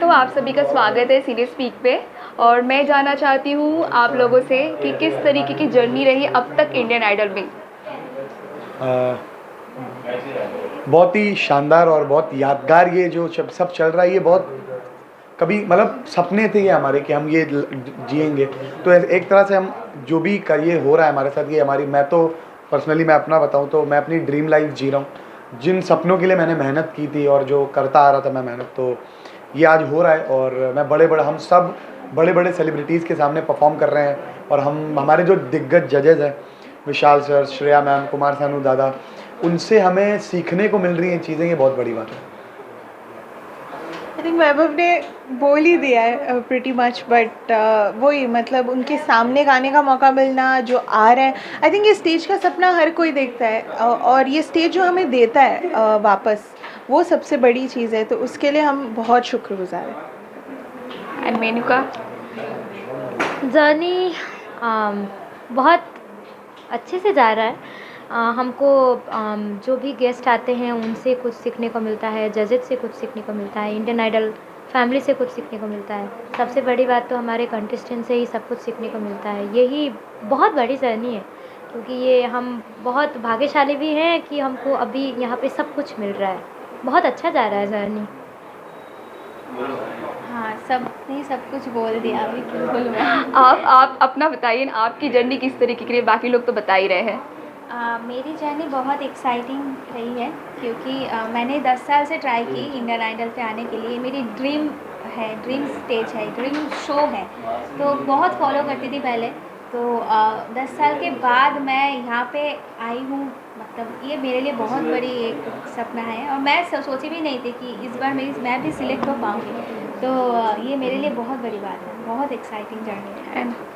वालेकुम, आप सभी का स्वागत है सीरियस स्पीक पे। और मैं जानना चाहती हूँ आप लोगों से कि किस तरीके की जर्नी रही अब तक इंडियन आइडल में। अ, बहुत ही शानदार और बहुत यादगार ये जो सब चल रहा है, ये बहुत कभी मतलब सपने थे ये हमारे कि हम ये जिएंगे। तो एक तरह से हम जो भी कर ये हो रहा है हमारे साथ, ये हमारी, मैं तो पर्सनली मैं अपना बताऊं तो मैं अपनी ड्रीम लाइफ जी रहा हूँ। जिन सपनों के लिए मैंने मेहनत की थी और जो करता आ रहा था मैं मेहनत, तो ये आज हो रहा है। और मैं हम सब बड़े बड़े सेलिब्रिटीज़ के सामने परफॉर्म कर रहे हैं। और हमारे जो दिग्गज जजेज़ हैं, विशाल सर, श्रेया मैम, कुमार सानू दादा, उनसे हमें सीखने को मिल रही हैं चीज़ें, ये बहुत बड़ी बात है। आई थिंक वैभव ने बोल ही दिया है प्रिटी मच, बट वही मतलब उनके सामने गाने का मौका मिलना जो आ रहा है, आई थिंक ये स्टेज का सपना हर कोई देखता है, और ये स्टेज जो हमें देता है वापस, वो सबसे बड़ी चीज़ है। तो उसके लिए हम बहुत शुक्रगुजार हैं। एंड मेनुका जर्नी बहुत अच्छे से जा रहा है। हमको जो भी गेस्ट आते हैं उनसे कुछ सीखने को मिलता है, जजेस से कुछ सीखने को मिलता है, इंडियन आइडल फैमिली से कुछ सीखने को मिलता है। सबसे बड़ी बात तो हमारे कंटेस्टेंट से ही सब कुछ सीखने को मिलता है। यही बहुत बड़ी जर्नी है, क्योंकि ये हम बहुत भाग्यशाली भी हैं कि हमको अभी यहाँ पे सब कुछ मिल रहा है। बहुत अच्छा जा रहा है जर्नी। हाँ, सबने सब कुछ बोल दिया, अभी क्यों बोलूँ मैं। आप अपना बताइए ना, आपकी जर्नी किस तरीके की रही। बाकी लोग तो बता ही रहे हैं। मेरी जर्नी बहुत एक्साइटिंग रही है, क्योंकि मैंने 10 साल से ट्राई की इंडियन आइडल पे आने के लिए। मेरी ड्रीम है, ड्रीम स्टेज है, ड्रीम शो है, तो बहुत फॉलो करती थी पहले। तो 10 साल के बाद मैं यहाँ पे आई हूँ, मतलब ये मेरे लिए बहुत बड़ी एक सपना है, और मैं सोची भी नहीं थी कि इस बार मैं भी सिलेक्ट हो पाऊँगी। तो ये मेरे लिए बहुत बड़ी बात है, बहुत एक्साइटिंग जर्नी है।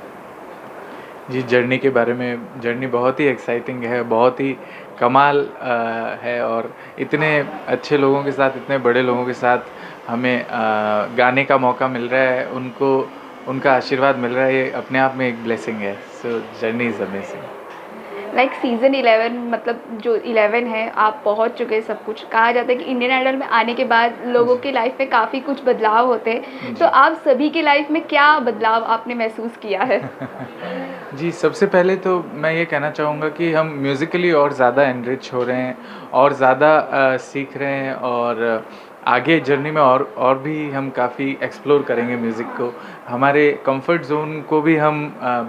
जी, जर्नी के बारे में, जर्नी बहुत ही एक्साइटिंग है, बहुत ही कमाल है। और इतने अच्छे लोगों के साथ, इतने बड़े लोगों के साथ हमें गाने का मौका मिल रहा है, उनको उनका आशीर्वाद मिल रहा है, ये अपने आप में एक ब्लेसिंग है। सो journey is amazing. Like season 11, मतलब जो 11 है, आप पहुंच चुके हैं सब कुछ। कहा जाता है कि इंडियन आइडल में आने के बाद लोगों की लाइफ में काफ़ी कुछ बदलाव होते हैं, तो आप सभी की लाइफ में क्या बदलाव आपने महसूस किया है? जी, सबसे पहले तो मैं ये कहना चाहूँगा कि हम म्यूज़िकली और ज़्यादा एनरिच हो रहे हैं, और ज़्यादा सीख रहे हैं, और आगे जर्नी में और भी हम काफ़ी एक्सप्लोर करेंगे म्यूज़िक को। हमारे कंफर्ट ज़ोन को भी हम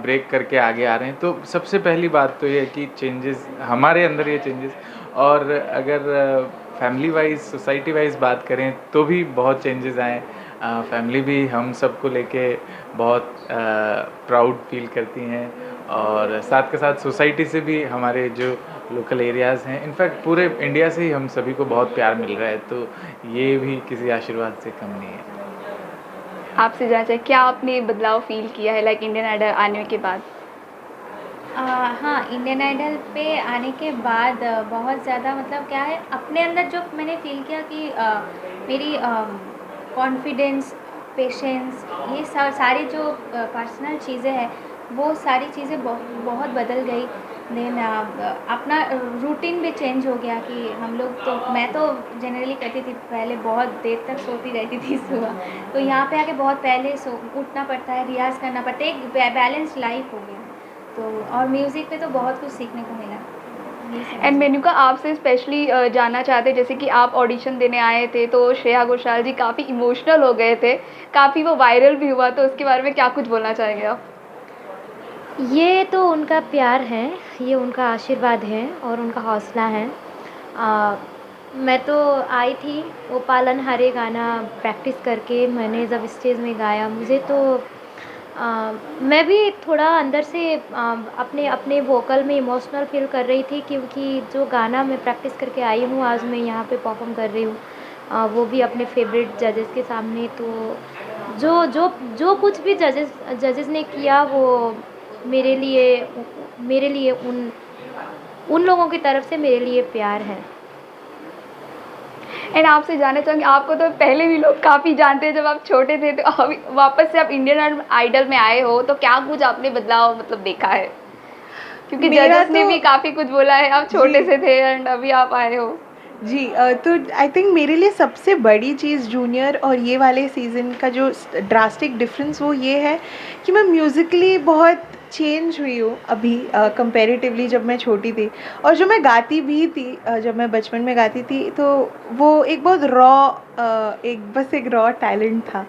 ब्रेक करके आगे आ रहे हैं। तो सबसे पहली बात तो ये है कि चेंजेस हमारे अंदर, ये चेंजेस। और अगर फैमिली वाइज, सोसाइटी वाइज बात करें तो भी बहुत चेंजेस आए। फैमिली भी हम सबको लेके बहुत प्राउड फील करती हैं, और साथ के साथ सोसाइटी से भी, हमारे जो लोकल एरियाज़ हैं, इनफैक्ट पूरे इंडिया से ही हम सभी को बहुत प्यार मिल रहा है। तो ये भी किसी आशीर्वाद से कम नहीं है। आपसे जानना चाहिए, क्या आपने बदलाव फील किया है लाइक इंडियन आइडल आने के बाद? हाँ, इंडियन आइडल पे आने के बाद बहुत ज़्यादा, मतलब क्या है, अपने अंदर जो मैंने फ़ील किया कि मेरी कॉन्फिडेंस, पेशेंस, ये सारी जो पर्सनल चीज़ें हैं, वो सारी चीज़ें बहुत बदल गई। देन अपना रूटीन भी चेंज हो गया कि हम लोग तो, मैं तो जनरली करती थी पहले, बहुत देर तक सोती रहती थी सुबह, तो यहाँ पे आके बहुत पहले उठना पड़ता है, रियाज़ करना पड़ता है, एक बैलेंस लाइफ हो गया। तो और म्यूज़िक पे तो बहुत कुछ सीखने को मिला। एंड मेनुका, आपसे स्पेशली जानना चाहते हैं, जैसे कि आप ऑडिशन देने आए थे तो श्रेया घोषाल जी काफ़ी इमोशनल हो गए थे, काफ़ी वो वायरल भी हुआ, तो उसके बारे में क्या कुछ बोलना चाहेंगे आप? ये तो उनका प्यार है, ये उनका आशीर्वाद है और उनका हौसला है। मैं तो आई थी वो पालनहारे गाना प्रैक्टिस करके, मैंने जब स्टेज में गाया, मुझे तो मैं भी थोड़ा अंदर से अपने अपने वोकल में इमोशनल फील कर रही थी, क्योंकि जो गाना मैं प्रैक्टिस करके आई हूँ, आज मैं यहाँ पे परफॉर्म कर रही हूँ, वो भी अपने फेवरेट जजेस के सामने। तो जो जो जो कुछ भी जजेस ने किया, वो मेरे लिए उन लोगों की तरफ से मेरे लिए प्यार है। एंड आपसे जानना चाहूँगी, आपको तो पहले भी लोग काफ़ी जानते हैं, जब आप छोटे थे, तो अभी वापस से आप इंडियन आइडल में आए हो, तो क्या कुछ आपने बदलाव मतलब देखा है? क्योंकि मेरा जजेस ने तो भी काफ़ी कुछ बोला है, आप छोटे जी। से थे एंड अभी आप आए हो। जी तो आई थिंक मेरे लिए सबसे बड़ी चीज़ जूनियर और ये वाले सीज़न का जो ड्रास्टिक डिफरेंस वो ये है कि मैं म्यूज़िकली बहुत चेंज हुई हूँ अभी कंपैरेटिवली जब मैं छोटी थी। और जो मैं गाती भी थी जब मैं बचपन में गाती थी तो वो एक बहुत एक रॉ टैलेंट था।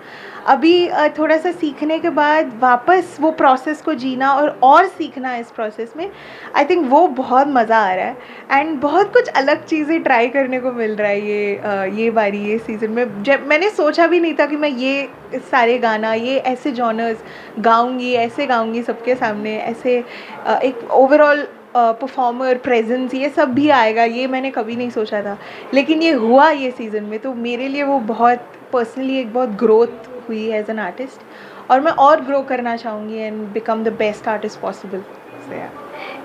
अभी थोड़ा सा सीखने के बाद वापस वो प्रोसेस को जीना और सीखना इस प्रोसेस में, आई थिंक वो बहुत मज़ा आ रहा है एंड बहुत कुछ अलग चीज़ें ट्राई करने को मिल रहा है ये बारी ये सीज़न में। जब मैंने सोचा भी नहीं था कि मैं ये सारे गाना ये ऐसे जॉनर्स गाऊंगी सबके सामने, ऐसे एक ओवरऑल परफॉर्मर प्रेजेंस ये सब भी आएगा, ये मैंने कभी नहीं सोचा था। लेकिन ये हुआ ये सीज़न में, तो मेरे लिए वो बहुत पर्सनली एक बहुत ग्रोथ हुई एज एन आर्टिस्ट और मैं और ग्रो करना चाहूँगी and become the best artist possible.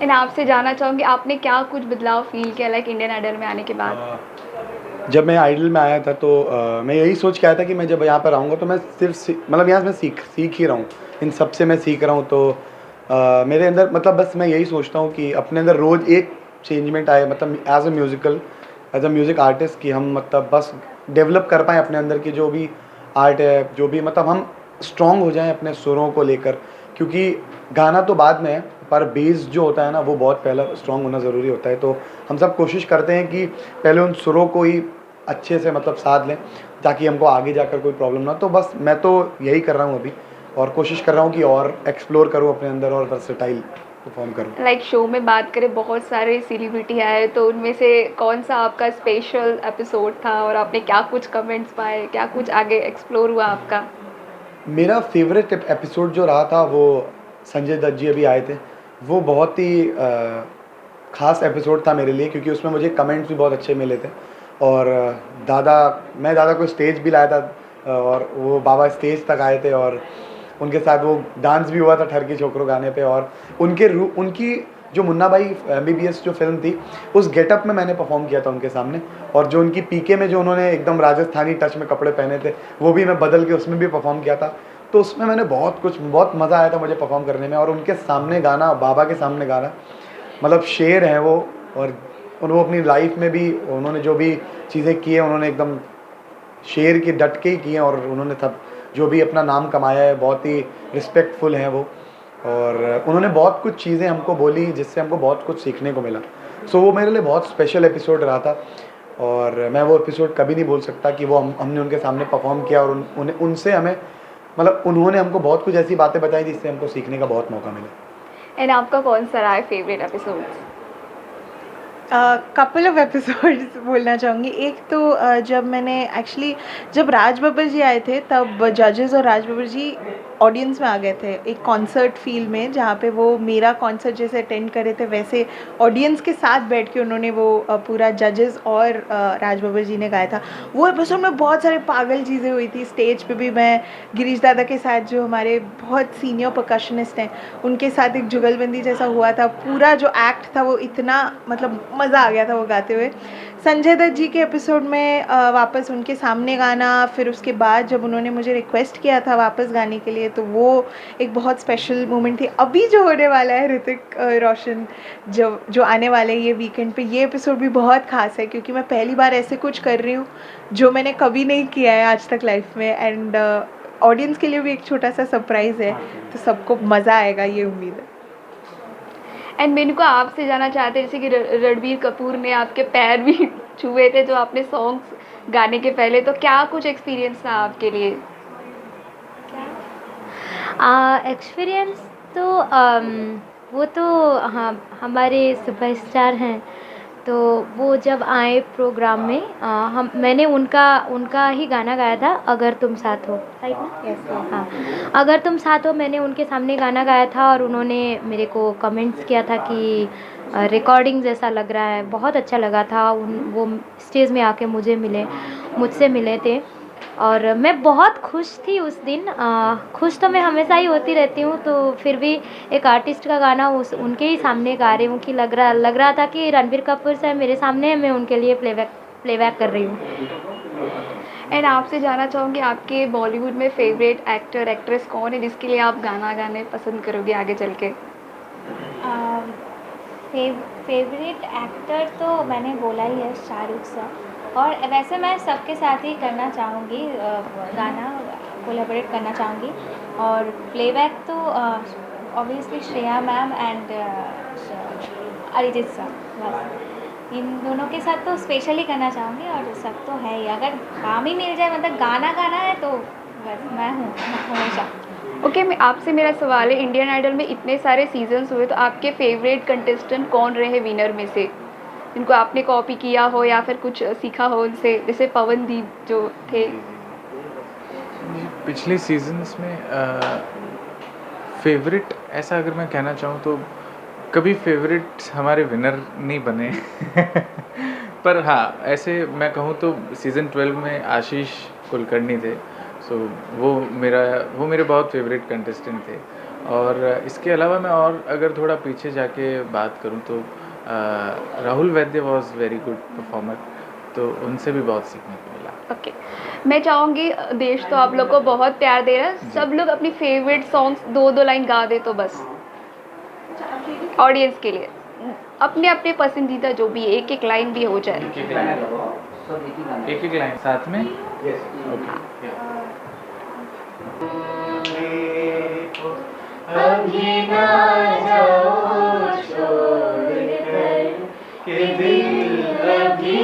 And आपसे जानना चाहूँगी आपने क्या कुछ बदलाव फील किया लाइक इंडियन आइडल में आने के बाद? जब मैं आइडल में आया था तो मैं यही सोच के आया था कि मैं जब यहाँ पर आऊँगा तो मैं मतलब यहाँ से मैं सीख ही रहा हूँ, इन सब से मैं सीख रहा हूँ। तो मेरे अंदर मतलब बस मैं यही सोचता हूँ कि अपने अंदर रोज़ एक चेंजमेंट आए, मतलब एज अ म्यूज़िक आर्टिस्ट, कि हम मतलब बस डेवलप कर पाएँ अपने अंदर की जो भी आर्ट है, जो भी मतलब हम स्ट्रॉन्ग हो जाएं अपने सुरों को लेकर। क्योंकि गाना तो बाद में है पर बेस जो होता है ना वो बहुत पहला स्ट्रॉन्ग होना ज़रूरी होता है। तो हम सब कोशिश करते हैं कि पहले उन सुरों को ही अच्छे से मतलब साध लें ताकि हमको आगे जाकर कोई प्रॉब्लम ना। तो बस मैं तो यही कर रहा हूँ अभी और कोशिश कर रहा हूँ कि और एक्सप्लोर करूँ अपने अंदर और वर्सेटाइल परफॉर्म करूँ। लाइक शो में बात करें बहुत सारे सेलिब्रिटी आए, तो उनमें से कौन सा आपका स्पेशल एपिसोड था और आपने क्या कुछ कमेंट्स पाए, क्या कुछ आगे एक्सप्लोर हुआ आपका? मेरा फेवरेट एपिसोड जो रहा था वो संजय दत्त जी अभी आए थे। वो बहुत ही ख़ास एपिसोड था मेरे लिए क्योंकि उसमें मुझे कमेंट्स भी बहुत अच्छे मिले थे। और मैं दादा को स्टेज भी लाया था और वो बाबा स्टेज तक आए थे और उनके साथ वो डांस भी हुआ था ठरकी छोकरो गाने पे। और उनकी जो मुन्ना भाई MBBS जो फिल्म थी उस गेटअप में मैंने परफॉर्म किया था उनके सामने। और जो उनकी पीके में जो उन्होंने एकदम राजस्थानी टच में कपड़े पहने थे वो भी मैं बदल के उसमें भी परफॉर्म किया था। तो उसमें मैंने बहुत मज़ा आया था मुझे परफॉर्म करने में। और उनके सामने गाना, बाबा के सामने गाना, मतलब शेर हैं वो। और वो अपनी लाइफ में भी उन्होंने जो भी चीज़ें की हैं उन्होंने एकदम शेर की डट के ही की हैं। और उन्होंने सब जो भी अपना नाम कमाया है बहुत ही रिस्पेक्टफुल हैं वो। और उन्होंने बहुत कुछ चीज़ें हमको बोली जिससे हमको बहुत कुछ सीखने को मिला। सो वो मेरे लिए बहुत स्पेशल एपिसोड रहा था और मैं वो एपिसोड कभी नहीं भूल सकता कि वो हमने उनके सामने परफॉर्म किया और उनसे हमें मतलब उन्होंने हमको बहुत कुछ ऐसी बातें बताई जिससे हमको सीखने का बहुत मौका मिला। एंड आपका कौन सा रहा है favourite episode? Couple of episodes बोलना चाहूँगी। एक तो जब राज बब्बर जी आए थे तब जजेस और राज बब्बर जी ऑडियंस में आ गए थे एक कॉन्सर्ट फील में, जहाँ पे वो मेरा कॉन्सर्ट जैसे अटेंड करे थे वैसे ऑडियंस के साथ बैठ के उन्होंने वो पूरा जजेस और राज बब्बर जी ने गाया था। वो एपिसोड में बहुत सारे पागल चीज़ें हुई थी। स्टेज पे भी मैं गिरीश दादा के साथ, जो हमारे बहुत सीनियर परकशनिस्ट हैं, उनके साथ एक जुगलबंदी जैसा हुआ था। पूरा जो एक्ट था वो इतना मतलब मज़ा आ गया था वो गाते हुए। संजय दत्त जी के एपिसोड में वापस उनके सामने गाना, फिर उसके बाद जब उन्होंने मुझे रिक्वेस्ट किया था वापस गाने के लिए, तो वो एक बहुत स्पेशल मोमेंट थी। अभी जो होने वाला है ऋतिक रोशन जो आने वाले ये वीकेंड पे, ये एपिसोड भी बहुत ख़ास है क्योंकि मैं पहली बार ऐसे कुछ कर रही हूँ जो मैंने कभी नहीं किया है आज तक लाइफ में। एंड ऑडियंस के लिए भी एक छोटा सा सरप्राइज़ है, तो सबको मज़ा आएगा, ये उम्मीद है। एंड मेनू को आपसे जानना चाहते हैं जैसे कि रणबीर कपूर ने आपके पैर भी छुए थे जो आपने सॉन्ग्स गाने के पहले, तो क्या कुछ एक्सपीरियंस था आपके लिए? एक्सपीरियंस तो वो तो हाँ हमारे सुपरस्टार हैं, तो वो जब आए प्रोग्राम में मैंने उनका ही गाना गाया था, अगर तुम साथ हो, राइट ना? हाँ, अगर तुम साथ हो मैंने उनके सामने गाना गाया था और उन्होंने मेरे को कमेंट्स किया था कि रिकॉर्डिंग जैसा लग रहा है, बहुत अच्छा लगा था। वो स्टेज में आके मुझसे मिले थे और मैं बहुत खुश थी उस दिन। खुश तो मैं हमेशा ही होती रहती हूँ, तो फिर भी एक आर्टिस्ट का गाना उनके ही सामने गा रही हूँ कि लग रहा था कि रणबीर कपूर साहब मेरे सामने, मैं उनके लिए प्लेबैक कर रही हूँ। एंड आपसे जानना चाहूँगी आपके बॉलीवुड में फेवरेट एक्टर एक्ट्रेस कौन है जिसके लिए आप गाना गाने पसंद करोगे आगे चल के? फेवरेट एक्टर तो मैंने बोला ही है, शाहरुख सर। और वैसे मैं सबके साथ ही करना चाहूँगी, गाना कोलैबोरेट करना चाहूँगी। और प्लेबैक तो obviously Shreya ma'am and Arijit sir, बस इन दोनों के साथ तो स्पेशली करना चाहूँगी। और सब तो है ही, अगर काम ही मिल जाए, मतलब गाना गाना है तो बस मैं हूँ हमेशा। ओके, मैं आपसे मेरा सवाल है, इंडियन आइडल में इतने सारे सीजन्स हुए तो आपके फेवरेट कंटेस्टेंट कौन रहे विनर में से, जिनको आपने कॉपी किया हो या फिर कुछ सीखा हो उनसे, जैसे पवनदीप जो थे? पिछले सीजन्स में फेवरेट ऐसा अगर मैं कहना चाहूँ तो कभी फेवरेट हमारे विनर नहीं बने पर हाँ, ऐसे मैं कहूँ तो सीज़न 12 में आशीष कुलकर्णी थे। सो वो मेरे बहुत फेवरेट कंटेस्टेंट थे। और इसके अलावा मैं और अगर थोड़ा पीछे जाके बात करूँ तो Rahul Vaidya was very good performer, तो उनसे भी बहुत सीखने को मिला। ओके, मैं चाहूँगी देश तो आप लोग को बहुत प्यार दे रहा है, सब लोग अपनी फेवरेट सॉन्ग्स 2-2 लाइन गा दे तो बस ऑडियंस के लिए, अपने अपने पसंदीदा जो भी एक एक लाइन भी हो जाए। एक एक लाइन साथ में। ओके। अभी ना जाओ छोड़कर कि दिल अभी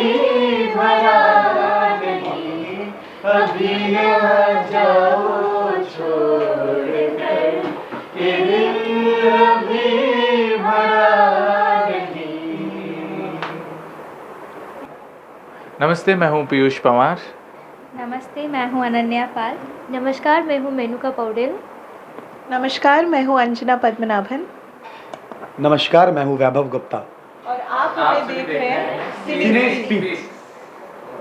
भरा नहीं, अभी ना जाओ छोड़कर कि दिल अभी भरा नहीं। नमस्ते, मैं हूँ पीयूष पंवार। नमस्ते, मैं हूँ अनन्या पाल। नमस्कार, मैं हूँ मेनुका पौडेल। नमस्कार, मैं हूँ अंजना पद्मनाभन। नमस्कार, मैं हूँ वैभव गुप्ता। और आप हमें देख रहे हैं सिने स्पीक।